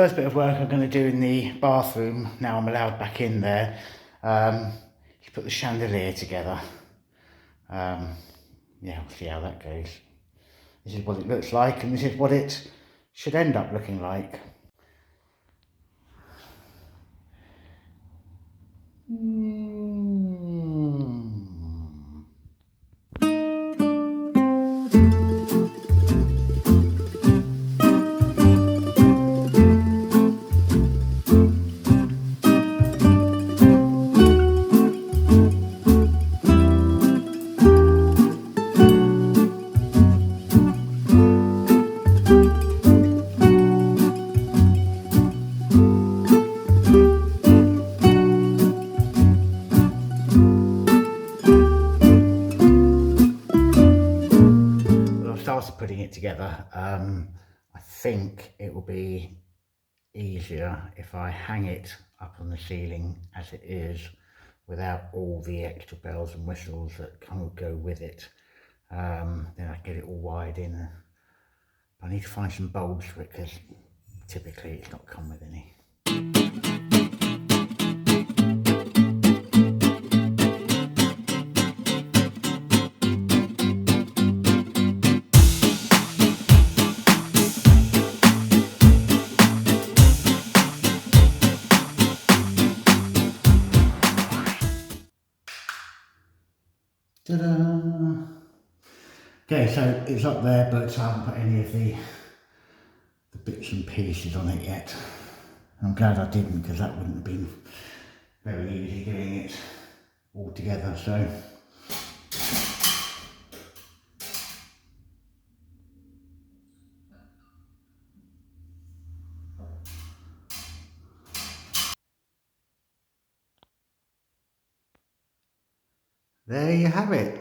first bit of work I'm going to do in the bathroom, now I'm allowed back in there, is put the chandelier together. Yeah, we'll see how that goes. This is what it looks like, and this is what it should end up looking like. Putting it together, I think it will be easier if I hang it up on the ceiling as it is, without all the extra bells and whistles that kind of go with it. Then I get it all wired in. I need to find some bulbs for it, because typically it's not come with any. Ta-da! Okay, so it's up there, but I haven't put any of the bits and pieces on it yet. I'm glad I didn't, because that wouldn't have been very easy getting it all together. So there you have it.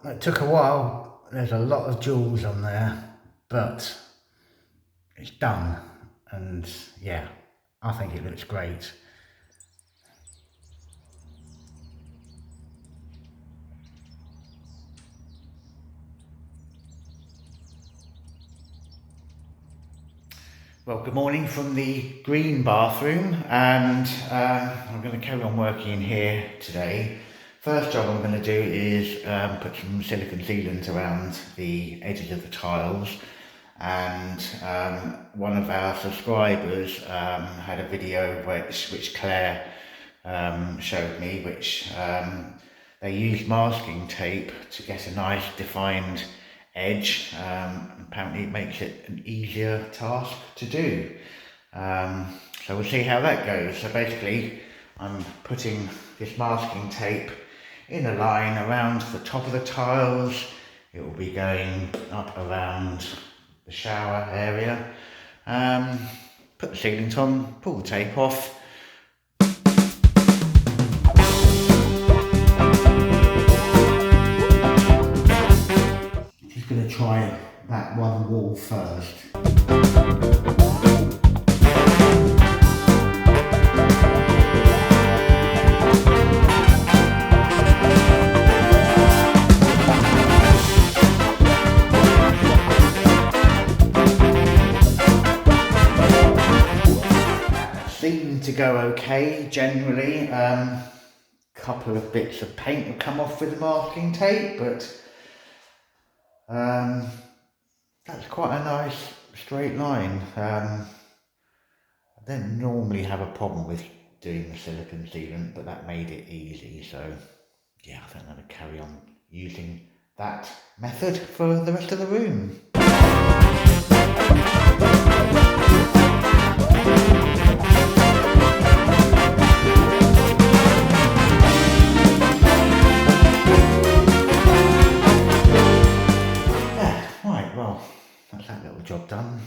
It took a while. There's a lot of jewels on there, but it's done, and yeah, I think it looks great. Well, good morning from the green bathroom, and I'm going to carry on working in here today. First job I'm going to do is put some silicone sealant around the edges of the tiles, and one of our subscribers had a video which Claire showed me, which they used masking tape to get a nice defined edge. Apparently it makes it an easier task to do. So we'll see how that goes. So basically I'm putting this masking tape in a line around the top of the tiles. It will be going up around the shower area. Put the sealant on, pull the tape off. Just going to try that one wall first. Seemed to go okay generally. Couple of bits of paint have come off with the masking tape, but that's quite a nice straight line. I don't normally have a problem with doing the silicone sealant, but that made it easy. So yeah, I think I'm going to carry on using that method for the rest of the room. Well, that's that little job done.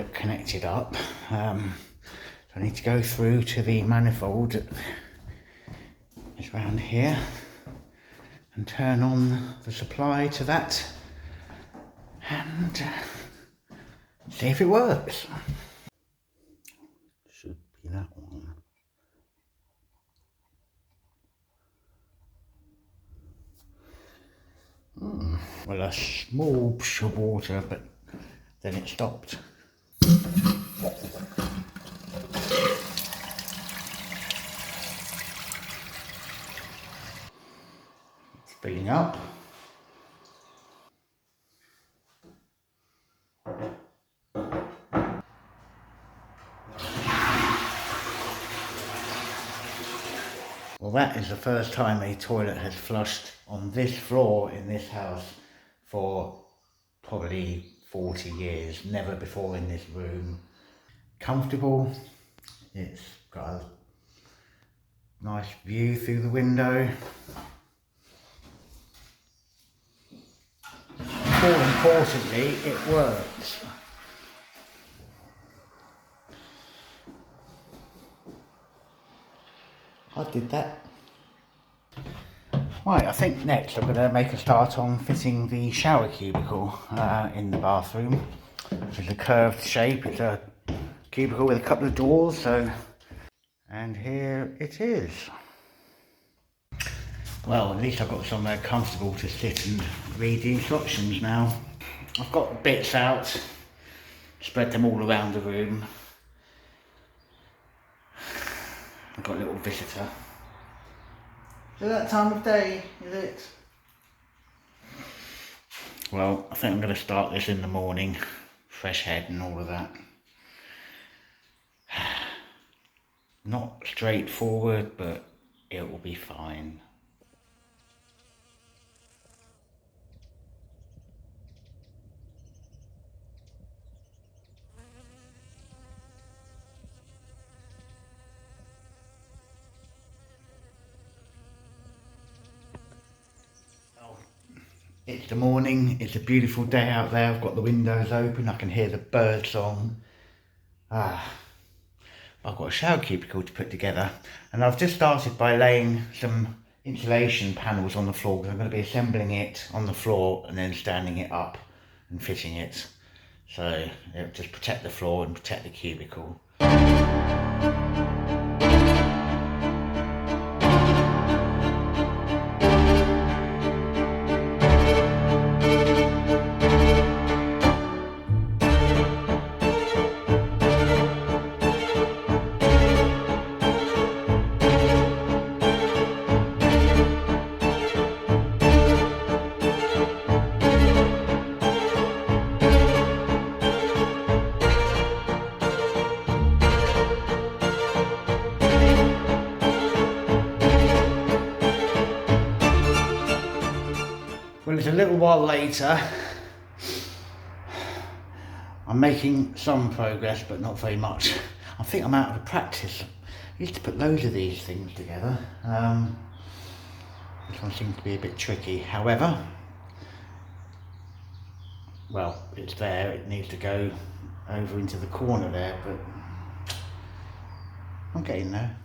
toilet connected up. So I need to go through to the manifold that is around here and turn on the supply to that and see if it works. Should be that one. Well, a small push of water, but then it stopped. It's filling up. Well, that is the first time a toilet has flushed on this floor in this house for probably 40 years. Never before in this room. Comfortable. It's got a nice view through the window. More importantly, it works. I did that. Right, I think next I'm going to make a start on fitting the shower cubicle in the bathroom. It's a curved shape, it's a cubicle with a couple of doors, and here it is. Well, at least I've got somewhere comfortable to sit and read the instructions now. I've got the bits out, spread them all around the room. I've got a little visitor. Is it that time of day, is it? Well, I think I'm going to start this in the morning. Fresh head and all of that. Not straightforward, but it will be fine. It's the morning, it's a beautiful day out there, I've got the windows open, I can hear the bird song. I've got a shower cubicle to put together, and I've just started by laying some insulation panels on the floor, because I'm going to be assembling it on the floor and then standing it up and fitting it. So it'll just protect the floor and protect the cubicle. Well, it's a little while later. I'm making some progress, but not very much. I think I'm out of practice. I used to put loads of these things together. This one seems to be a bit tricky. However, well, it's there. It needs to go over into the corner there, but I'm getting there.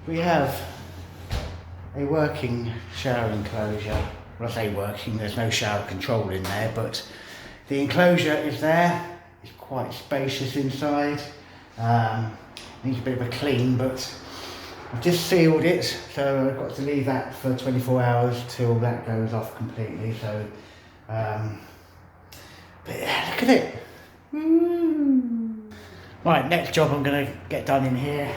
We have a working shower enclosure. When I say working, there's no shower control in there, but the enclosure is there. It's quite spacious inside. Needs a bit of a clean, but I've just sealed it, so I've got to leave that for 24 hours till that goes off completely. So, but yeah, look at it. Right, next job I'm going to get done in here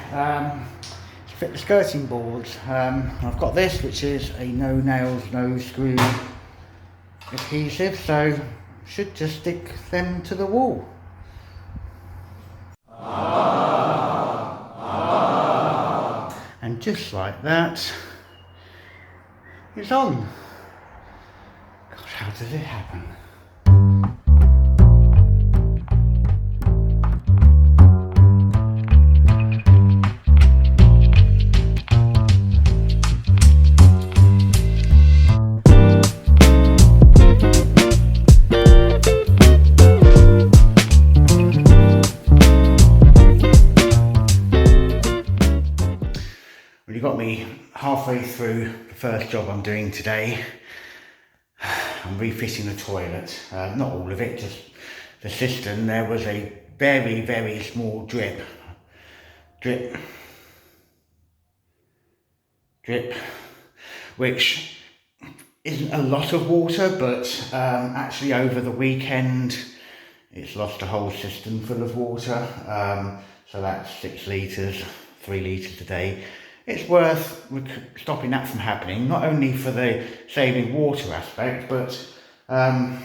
is fit the skirting boards. I've got this, which is a no nails, no screw adhesive, so should just stick them to the wall. And just like that, it's on. Gosh, how did it happen? Well, you got me halfway through the first job I'm doing today. I'm refitting the toilet, not all of it, just the cistern. There was a very, very small drip, which isn't a lot of water, but actually over the weekend it's lost a whole cistern full of water. So that's 6 litres, 3 litres a day. It's worth stopping that from happening, not only for the saving water aspect, but a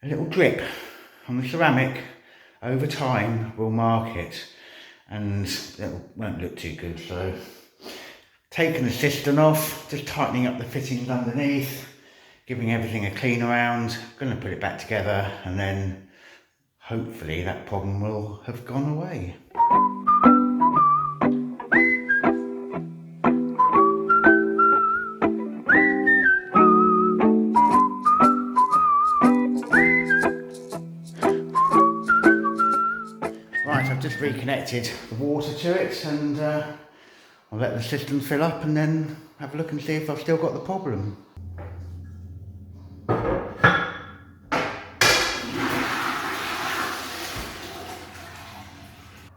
little drip on the ceramic over time will mark it, and it won't look too good. So taking the cistern off, just tightening up the fittings underneath, giving everything a clean around, going to put it back together, and then hopefully that problem will have gone away. Right, I've just reconnected the water to it, and I'll let the cistern fill up and then have a look and see if I've still got the problem.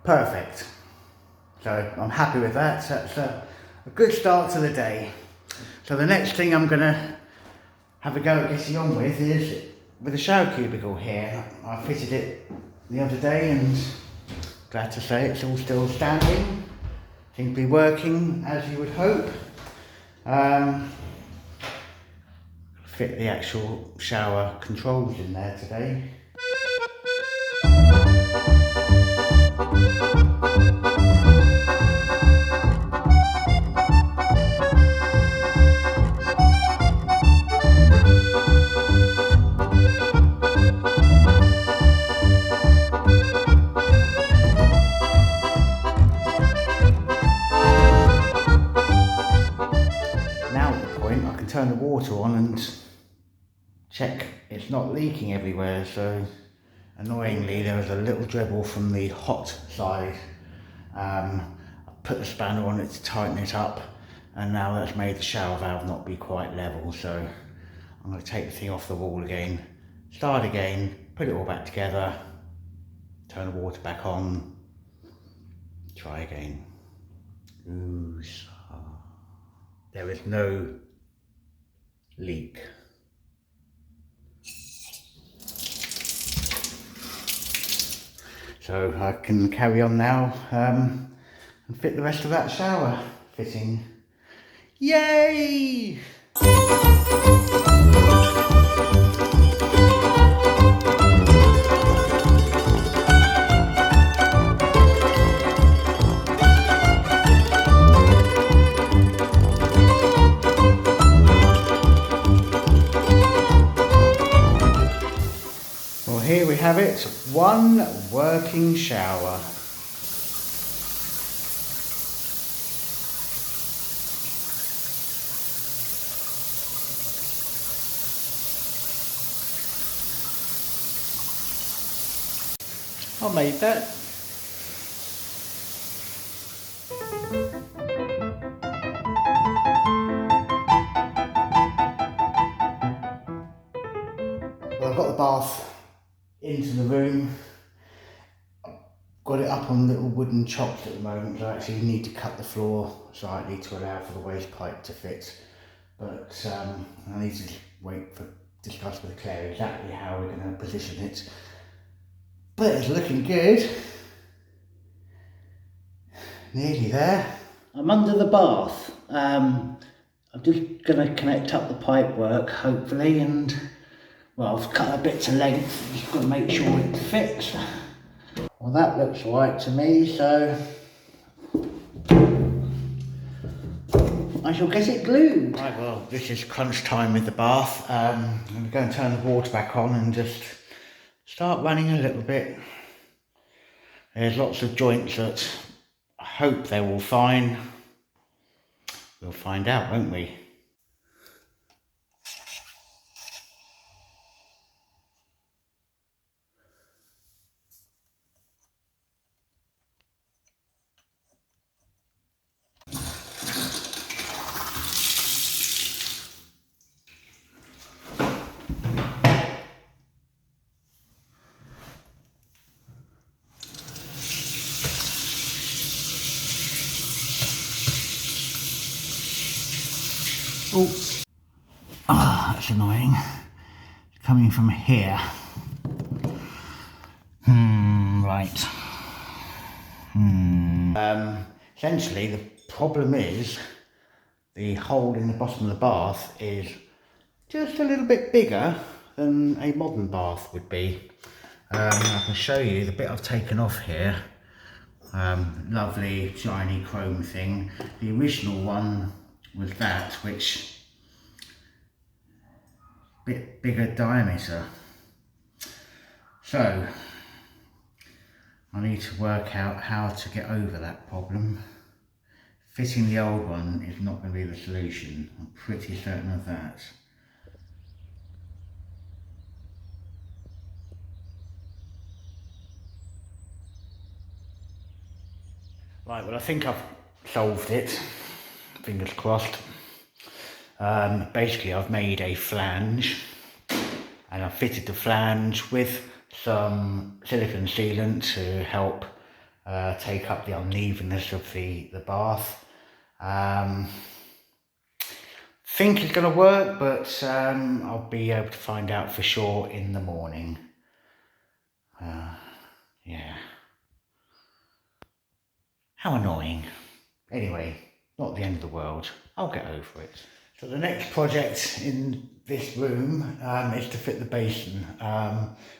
Perfect. So I'm happy with that. So that's a good start to the day. So the next thing I'm going to have a go at getting on with is with the shower cubicle here. I fitted it the other day and glad to say it's all still standing. Seems to be working as you would hope. Fit the actual shower controls in there today. Turn the water on and check it's not leaking everywhere. So annoyingly there was a little dribble from the hot side. I put the spanner on it to tighten it up, and now that's made the shower valve not be quite level. So I'm going to take the thing off the wall again, start again, put it all back together, turn the water back on, try again. There is no leak. So I can carry on now and fit the rest of that shower fitting. Yay! Here we have it, one working shower. I made that. Well, I've got the bath into the room. I've got it up on little wooden chocks at the moment, so I actually need to cut the floor slightly to allow for the waste pipe to fit. But I need to discuss with Claire exactly how we're going to position it. But it's looking good. nearly there. I'm under the bath. I'm just going to connect up the pipe work, hopefully, and well, I've cut a bit to length, just got to make sure it fits. Well, that looks right to me, so I shall get it glued. Right, well, this is crunch time with the bath. I'm going to go and turn the water back on and just start running a little bit. There's lots of joints that I hope they're all fine. We'll find out, won't we? Oh, that's annoying. It's coming from here. Right. Essentially, the problem is the hole in the bottom of the bath is just a little bit bigger than a modern bath would be. I can show you the bit I've taken off here. Lovely shiny chrome thing. The original one was that, which bit bigger diameter. So I need to work out how to get over that problem. Fitting the old one is not going to be the solution. I'm pretty certain of that. Right, well, I think I've solved it. Fingers crossed. Basically, I've made a flange and I've fitted the flange with some silicone sealant to help take up the unevenness of the bath. Think it's going to work, but I'll be able to find out for sure in the morning. Yeah. How annoying. Anyway, not the end of the world. I'll get over it. So the next project in this room is to fit the basin,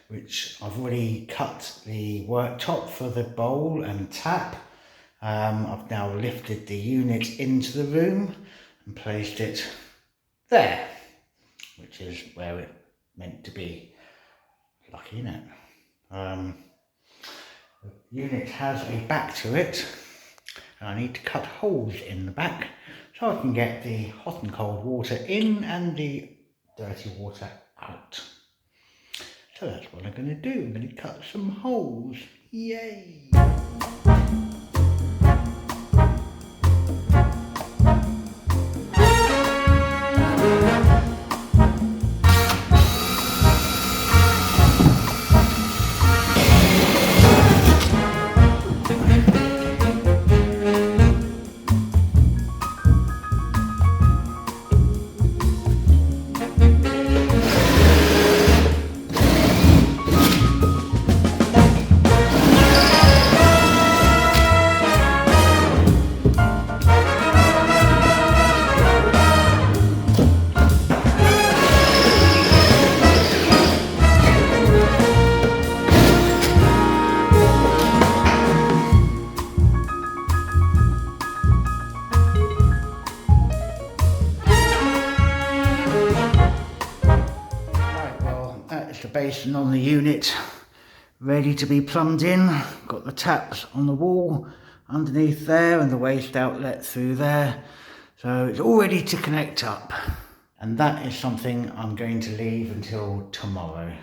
which I've already cut the worktop for the bowl and tap. I've now lifted the unit into the room and placed it there, which is where it's meant to be. Lucky, isn't it? The unit has a back to it, and I need to cut holes in the back so I can get the hot and cold water in and the dirty water out. So that's what I'm going to do. I'm going to cut some holes. Yay! The basin on the unit ready to be plumbed in. Got the taps on the wall underneath there and the waste outlet through there, so it's all ready to connect up, and that is something I'm going to leave until tomorrow.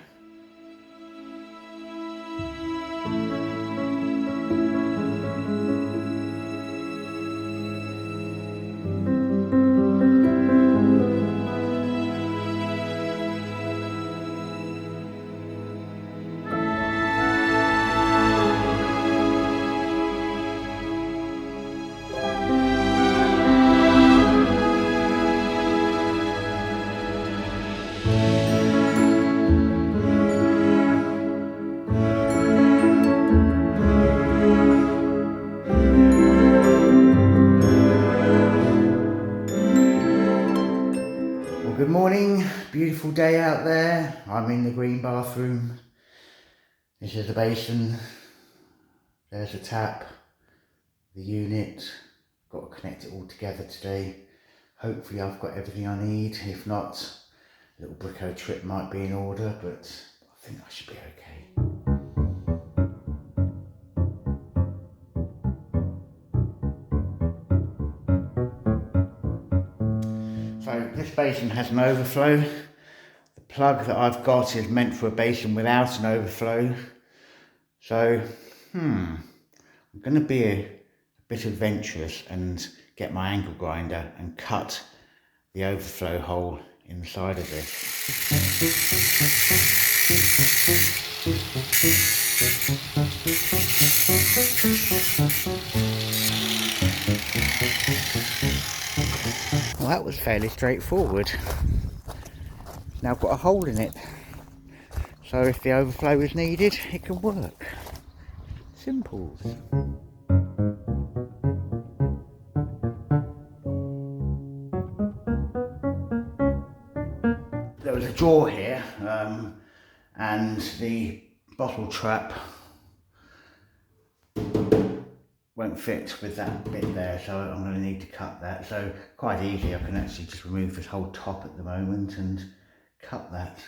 beautiful day out there. I'm in the green bathroom. This is the basin. There's the tap, the unit. Got to connect it all together today. Hopefully I've got everything I need. If not, a little brico trip might be in order, but I think I should be okay. So this basin has an overflow. The plug that I've got is meant for a basin without an overflow. So, I'm going to be a bit adventurous and get my angle grinder and cut the overflow hole inside of this. Well, that was fairly straightforward. Now I've got a hole in it, so if the overflow is needed, it can work. Simple. There was a drawer here, and the bottle trap won't fit with that bit there, so I'm going to need to cut that. So quite easy, I can actually just remove this whole top at the moment and cut that.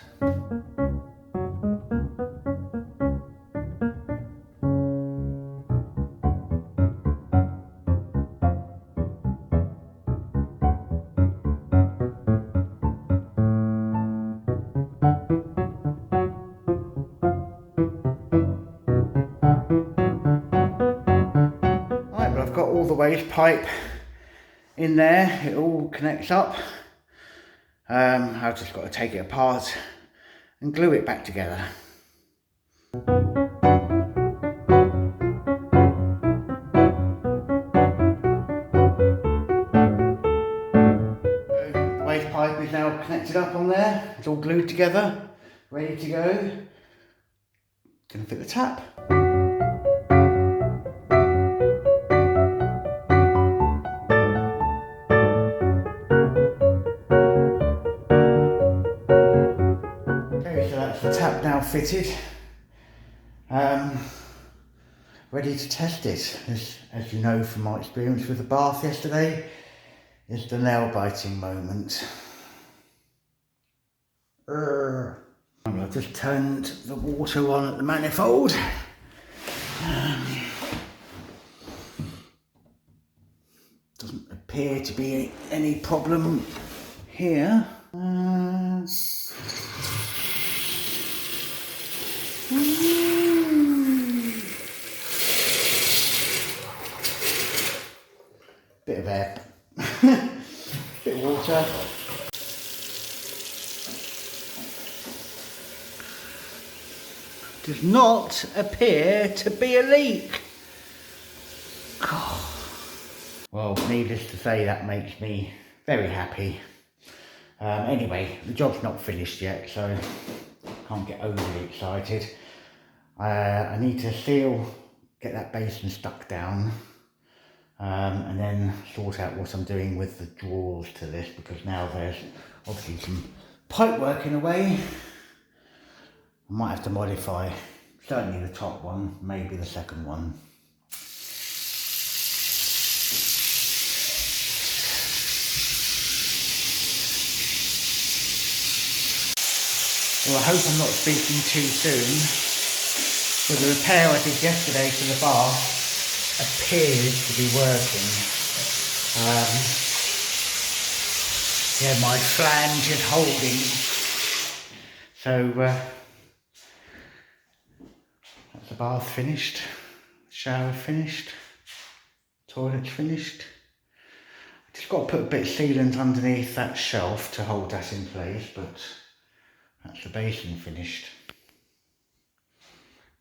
Right, but I've got all the waste pipe in there, it all connects up. I've just got to take it apart and glue it back together. The waste pipe is now connected up on there, it's all glued together, ready to go. Gonna fit the tap. Okay, so that's the tap now fitted. Ready to test it. As you know from my experience with the bath yesterday, is the nail biting moment. I've just turned the water on at the manifold. Doesn't appear to be any problem here. Bit of air, bit of water. Does not appear to be a leak. God. Well, needless to say, that makes me very happy. Anyway, the job's not finished yet, so I can't get overly excited. I need to get that basin stuck down, and then sort out what I'm doing with the drawers to this, because now there's obviously some pipe work in a way. I might have to modify, certainly the top one, maybe the second one. Well, I hope I'm not speaking too soon, but the repair I did yesterday to the bath appears to be working. Yeah, my flange is holding. So, that's the bath finished, shower finished, toilet's finished. I just got to put a bit of sealant underneath that shelf to hold that in place, but that's the basin finished.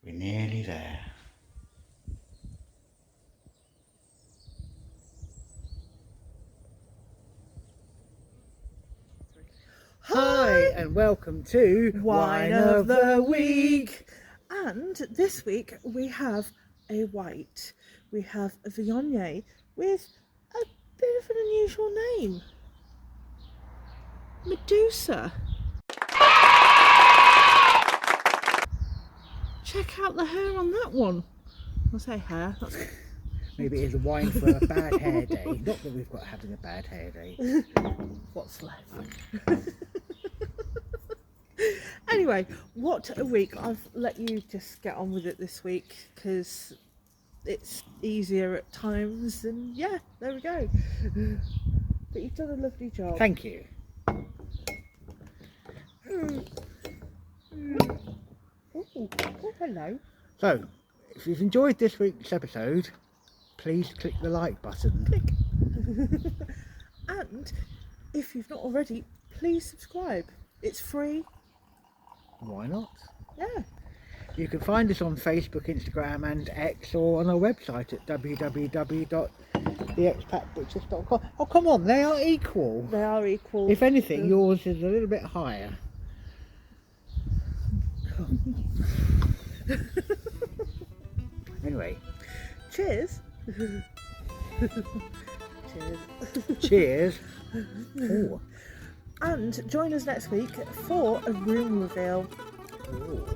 We're nearly there. Hi and welcome to Wine of the Week. And this week we have a white. We have a Viognier with a bit of an unusual name. Medusa. check out the hair on that one. I'll say hair. That's... Maybe it is a wine for a bad hair day. Not that we've got having a bad hair day. What's left? Anyway, what a week. I've let you just get on with it this week because it's easier at times, and yeah, there we go. But you've done a lovely job. Thank you. Oh, hello. So, if you've enjoyed this week's episode, please click the like button. Click. And if you've not already, please subscribe. It's free. Why not? Yeah. You can find us on Facebook, Instagram and X, or on our website at www.theexpatbutchers.com. Oh, come on, they are equal. They are equal. If anything, yours is a little bit higher. Anyway. Cheers. Cheers. Cheers. Ooh. And join us next week for a room reveal. Ooh.